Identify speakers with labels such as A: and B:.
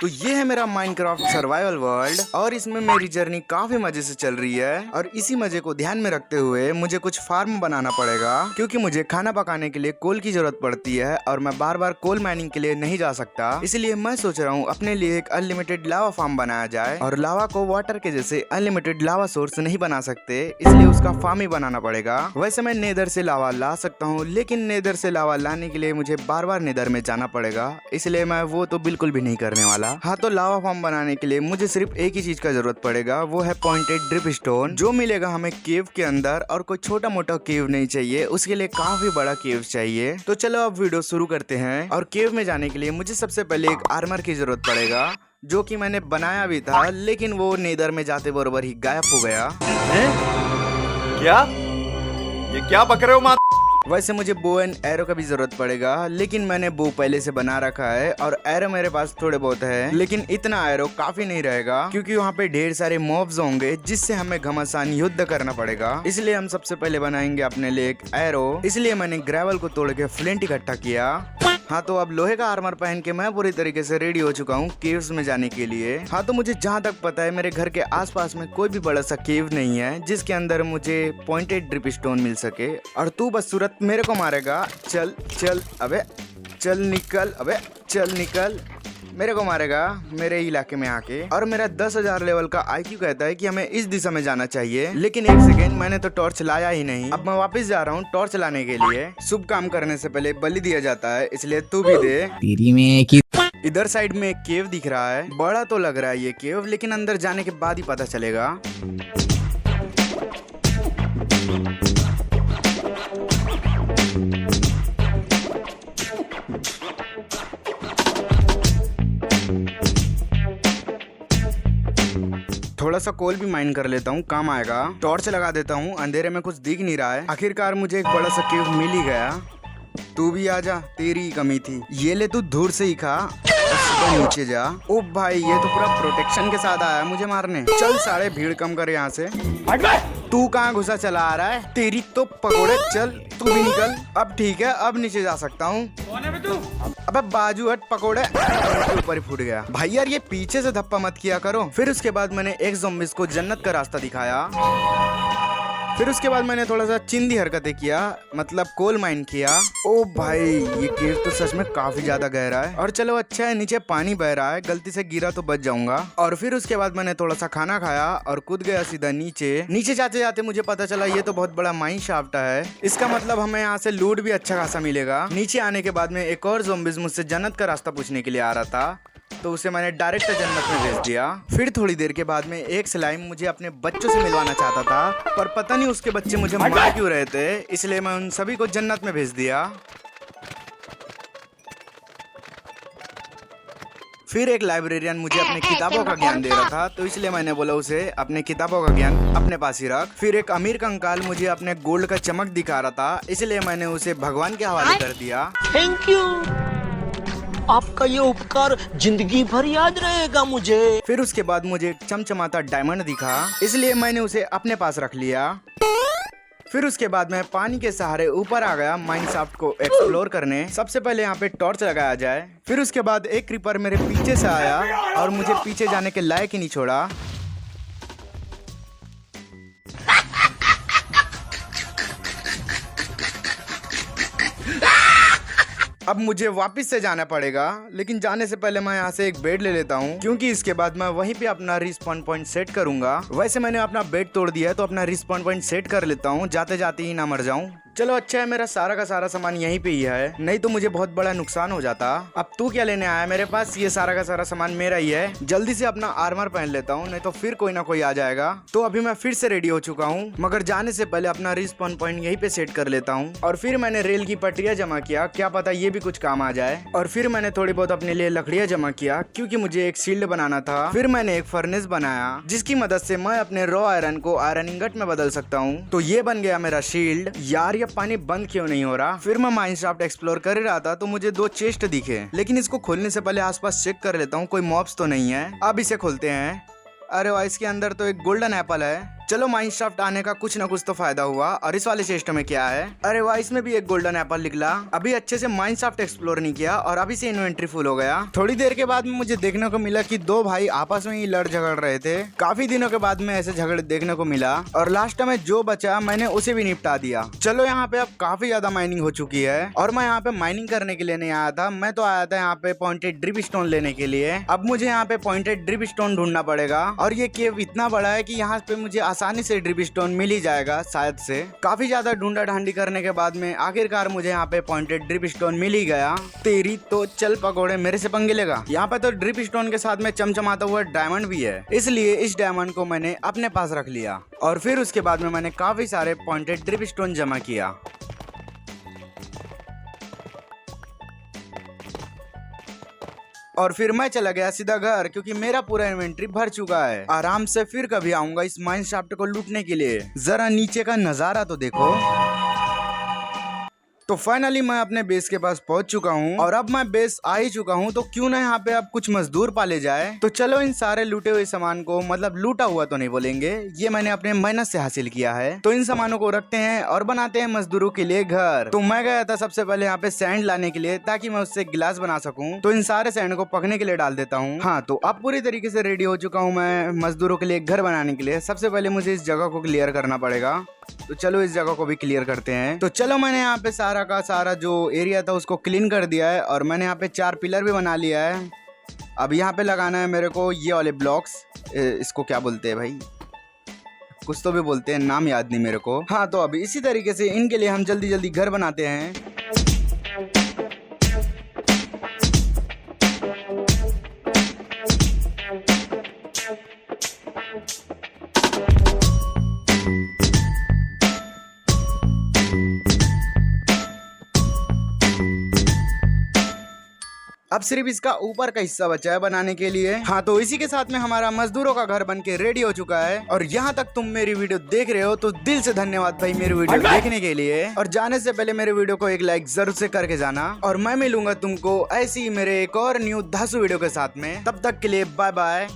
A: तो ये है मेरा माइनक्राफ्ट सर्वाइवल वर्ल्ड और इसमें मेरी जर्नी काफी मजे से चल रही है। और इसी मजे को ध्यान में रखते हुए मुझे कुछ फार्म बनाना पड़ेगा क्योंकि मुझे खाना पकाने के लिए कोल की जरूरत पड़ती है और मैं बार बार कोल माइनिंग के लिए नहीं जा सकता। इसलिए मैं सोच रहा हूँ अपने लिए एक अनलिमिटेड लावा फार्म बनाया जाए। और लावा को वाटर के जैसे अनलिमिटेड लावा सोर्स नहीं बना सकते, इसलिए उसका फार्म ही बनाना पड़ेगा। वैसे मैं नेदर से लावा ला सकता हूँ, लेकिन नेदर से लावा लाने के लिए मुझे बार बार नेदर में जाना पड़ेगा, इसलिए मैं वो तो बिल्कुल भी नहीं करने वाला। हाँ, तो लावा फार्म बनाने के लिए मुझे सिर्फ एक ही चीज का जरूरत पड़ेगा, वो है पॉइंटेड ड्रिप स्टोन, जो मिलेगा हमें केव के अंदर। और कोई छोटा मोटा केव नहीं चाहिए, उसके लिए काफी बड़ा केव चाहिए। तो चलो अब वीडियो शुरू करते हैं। और केव में जाने के लिए मुझे सबसे पहले एक आर्मर की जरूरत पड़ेगा, जो कि मैंने बनाया भी था, लेकिन वो नेदर में जाते बरोबर ही गायब हो गया।
B: क्या? ये क्या बक रहे हो माँ?
A: वैसे मुझे बो एंड एरो का भी जरूरत पड़ेगा, लेकिन मैंने बो पहले से बना रखा है और एरो मेरे पास थोड़े बहुत है, लेकिन इतना एरो काफी नहीं रहेगा क्योंकि वहाँ पे ढेर सारे मॉब्स होंगे जिससे हमें घमासान युद्ध करना पड़ेगा। इसलिए हम सबसे पहले बनाएंगे अपने लिए एक एरो। इसलिए मैंने ग्रेवल को तोड़ के फ्लिंट इकट्ठा किया। हाँ, तो अब लोहे का आर्मर पहन के मैं पूरी तरीके से रेडी हो चुका हूँ केव्स में जाने के लिए। हाँ, तो मुझे जहाँ तक पता है मेरे घर के आसपास में कोई भी बड़ा सा केव नहीं है जिसके अंदर मुझे पॉइंटेड ड्रिप स्टोन मिल सके। और तू बस सूरत मेरे को मारेगा। चल चल, अबे चल निकल, अबे चल निकल, मेरे को मारेगा मेरे इलाके में आके। और मेरा 10,000 लेवल का IQ कहता है कि हमें इस दिशा में जाना चाहिए। लेकिन एक सेकेंड, मैंने तो टॉर्च लाया ही नहीं। अब मैं वापस जा रहा हूँ टॉर्च लाने के लिए। शुभ काम करने से पहले बलि दिया जाता है, इसलिए तू भी दे।
C: तेरी में की
A: इधर साइड में एक केव दिख रहा है, बड़ा तो लग रहा है ये केव, लेकिन अंदर जाने के बाद ही पता चलेगा। थोड़ा सा कोल भी माइन कर लेता हूँ, काम आएगा। टॉर्च लगा देता हूँ, अंधेरे में कुछ दिख नहीं रहा है। आखिरकार मुझे एक बड़ा सा केव मिल ही गया। तू भी आजा, तेरी ही कमी थी। ये ले, तू धूर से ही खा, नीचे जा। ओ भाई, ये तो पूरा प्रोटेक्शन के साथ आया मुझे मारने। चल साले, भीड़ कम कर यहाँ से। तू कहाँ घुसा चला आ रहा है? तेरी तो पकोड़े। चल तू भी निकल। अब ठीक है, अब नीचे जा सकता हूँ। अबे बाजू हट पकोड़े, ऊपर ही फूट गया। भाई यार, ये पीछे से धप्पा मत किया करो। फिर उसके बाद मैंने एक ज़ॉम्बीज़ को जन्नत का रास्ता दिखाया। फिर उसके बाद मैंने थोड़ा सा चिंदी हरकतें किया, मतलब कोल माइन किया। ओ भाई, ये केव तो सच में काफी ज्यादा गहरा है। और चलो अच्छा है, नीचे पानी बह रहा है, गलती से गिरा तो बच जाऊंगा। और फिर उसके बाद मैंने थोड़ा सा खाना खाया और कूद गया सीधा नीचे। नीचे जाते जाते मुझे पता चला ये तो बहुत बड़ा माइन शाफ्ट है। इसका मतलब हमें यहाँ से लूट भी अच्छा खासा मिलेगा। नीचे आने के बाद में एक और ज़ॉम्बीज़ मुझसे जन्नत का रास्ता पूछने के लिए आ रहा था, तो उसे मैंने डायरेक्ट जन्नत में भेज दिया। फिर थोड़ी देर के बाद में एक स्लाइम मुझे अपने बच्चों से मिलवाना चाहता था, पर पता नहीं उसके बच्चे मुझे मार क्यों रहे थे, इसलिए मैं उन सभी को जन्नत में भेज दिया। फिर एक लाइब्रेरियन मुझे अपने किताबों का ज्ञान दे रहा था, तो इसलिए मैंने बोला उसे अपने किताबों का ज्ञान अपने पास ही रख। फिर एक अमीर कंकाल मुझे अपने गोल्ड का चमक दिखा रहा था, इसलिए मैंने उसे भगवान के हवाले कर दिया।
D: थैंक यू, आपका ये उपकार जिंदगी भर याद रहेगा मुझे।
A: फिर उसके बाद मुझे एक चमचमाता डायमंड दिखा, इसलिए मैंने उसे अपने पास रख लिया। फिर उसके बाद मैं पानी के सहारे ऊपर आ गया माइनक्राफ्ट को एक्सप्लोर करने। सबसे पहले यहाँ पे टॉर्च लगाया जाए। फिर उसके बाद एक क्रीपर मेरे पीछे से आया और मुझे पीछे जाने के लायक ही नहीं छोड़ा। अब मुझे वापस से जाना पड़ेगा, लेकिन जाने से पहले मैं यहाँ से एक बेड ले लेता हूँ, क्योंकि इसके बाद मैं वहीं पे अपना रिस्पॉन पॉइंट सेट करूंगा। वैसे मैंने अपना बेड तोड़ दिया है, तो अपना रिस्पॉन पॉइंट सेट कर लेता हूँ, जाते जाते ही ना मर जाऊं। चलो अच्छा है, मेरा सारा का सारा सामान यहीं पे ही है, नहीं तो मुझे बहुत बड़ा नुकसान हो जाता। अब तू क्या लेने आया मेरे पास? ये सारा का सारा सामान मेरा ही है। जल्दी से अपना आर्मर पहन लेता हूँ, नहीं तो फिर कोई ना कोई आ जाएगा। तो अभी मैं फिर से रेडी हो चुका हूँ, मगर जाने से पहले अपना रिस्पॉन पॉइंट यहीं पे सेट कर लेता हूँ। और फिर मैंने रेल की पटरियां जमा किया, क्या पता ये भी कुछ काम आ जाए। और फिर मैंने थोड़ी बहुत अपने लिए लकड़ियां जमा किया, क्योंकि मुझे एक शील्ड बनाना था। फिर मैंने एक फर्नेस बनाया, जिसकी मदद से मैं अपने रॉ आयरन को आयरन इंगट में बदल सकता हूँ। तो ये बन गया मेरा शील्ड। यार, ये पानी बंद क्यों नहीं हो रहा? फिर मैं माइनक्राफ्ट एक्सप्लोर कर रहा था, तो मुझे 2 चेस्ट दिखे, लेकिन इसको खोलने से पहले आसपास चेक कर लेता हूँ कोई मॉब्स तो नहीं है। अब इसे खोलते हैं। अरे वाह, इसके अंदर तो एक गोल्डन एप्पल है। चलो माइनक्राफ्ट आने का कुछ ना कुछ तो फायदा हुआ। और इस वाले चेस्ट में क्या है? अरे वाह, इसमें भी एक गोल्डन एप्पल निकला। अभी अच्छे से माइनक्राफ्ट एक्सप्लोर नहीं किया और अभी से इन्वेंट्री फुल हो गया। थोड़ी देर के बाद में मुझे देखने को मिला कि दो भाई आपस में ही लड़ झगड़ रहे थे। काफी दिनों के बाद में ऐसे झगड़े देखने को मिला और लास्ट में जो बचा मैंने उसे भी निपटा दिया। चलो यहाँ पे अब काफी ज्यादा माइनिंग हो चुकी है और मैं यहाँ पे माइनिंग करने के लिए नहीं आया था। मैं तो आया था यहाँ पे पॉइंटेड ड्रिप स्टोन लेने के लिए। अब मुझे यहाँ पे पॉइंटेड ड्रिप स्टोन ढूंढना पड़ेगा और ये केव इतना बड़ा है कि यहाँ पे मुझे आसानी से ड्रिप स्टोन मिल ही जाएगा शायद से। काफी ज्यादा ढूंढा ढांडी करने के बाद में आखिरकार मुझे यहाँ पे पॉइंटेड ड्रिप स्टोन मिल ही गया। तेरी तो चल पकौड़े, मेरे से पंगे लेगा। यहाँ पे तो ड्रिप स्टोन के साथ में चमचमाता हुआ डायमंड भी है, इसलिए इस डायमंड को मैंने अपने पास रख लिया और फिर उसके बाद में मैंने काफी सारे पॉइंटेड ड्रिप स्टोन जमा किया। और फिर मैं चला गया सीधा घर, क्योंकि मेरा पूरा इन्वेंट्री भर चुका है। आराम से फिर कभी आऊंगा इस माइनक्राफ्ट को लूटने के लिए। जरा नीचे का नजारा तो देखो। तो फाइनली मैं अपने बेस के पास पहुंच चुका हूं और अब मैं बेस आ ही चुका हूं, तो क्यों ना यहाँ पे अब कुछ मजदूर पाले जाए। तो चलो इन सारे लूटे हुए सामान को, मतलब लूटा हुआ तो नहीं बोलेंगे, ये मैंने अपने मेहनत से हासिल किया है, तो इन सामानों को रखते हैं और बनाते हैं मजदूरों के लिए घर। तो मैं गया था सबसे पहले यहाँ पे सैंड लाने के लिए ताकि मैं उससे गिलास बना सकूं। तो इन सारे सैंड को पकने के लिए डाल देता हूँ। हाँ, तो अब पूरी तरीके से रेडी हो चुका हूँ मैं मजदूरों के लिए घर बनाने के लिए। सबसे पहले मुझे इस जगह को क्लियर करना पड़ेगा, तो चलो इस जगह को भी क्लियर करते हैं। तो चलो मैंने यहाँ पे सारा का सारा जो एरिया था उसको क्लीन कर दिया है और मैंने यहाँ पे 4 पिलर भी बना लिया है। अब यहाँ पे लगाना है मेरे को ये वाले ब्लॉक्स, इसको क्या बोलते हैं भाई, कुछ तो भी बोलते हैं, नाम याद नहीं मेरे को। हाँ, तो अभी इसी तरीके से इनके लिए हम जल्दी जल्दी घर बनाते हैं। अब सिर्फ इसका ऊपर का हिस्सा बचा है बनाने के लिए। हाँ, तो इसी के साथ में हमारा मजदूरों का घर बनके रेडी हो चुका है। और यहाँ तक तुम मेरी वीडियो देख रहे हो तो दिल से धन्यवाद भाई मेरी वीडियो देखने के लिए। और जाने से पहले मेरे वीडियो को एक लाइक जरूर से करके जाना और मैं मिलूंगा तुमको ऐसी मेरे एक और न्यू धांसू वीडियो के साथ में। तब तक के लिए बाय बाय।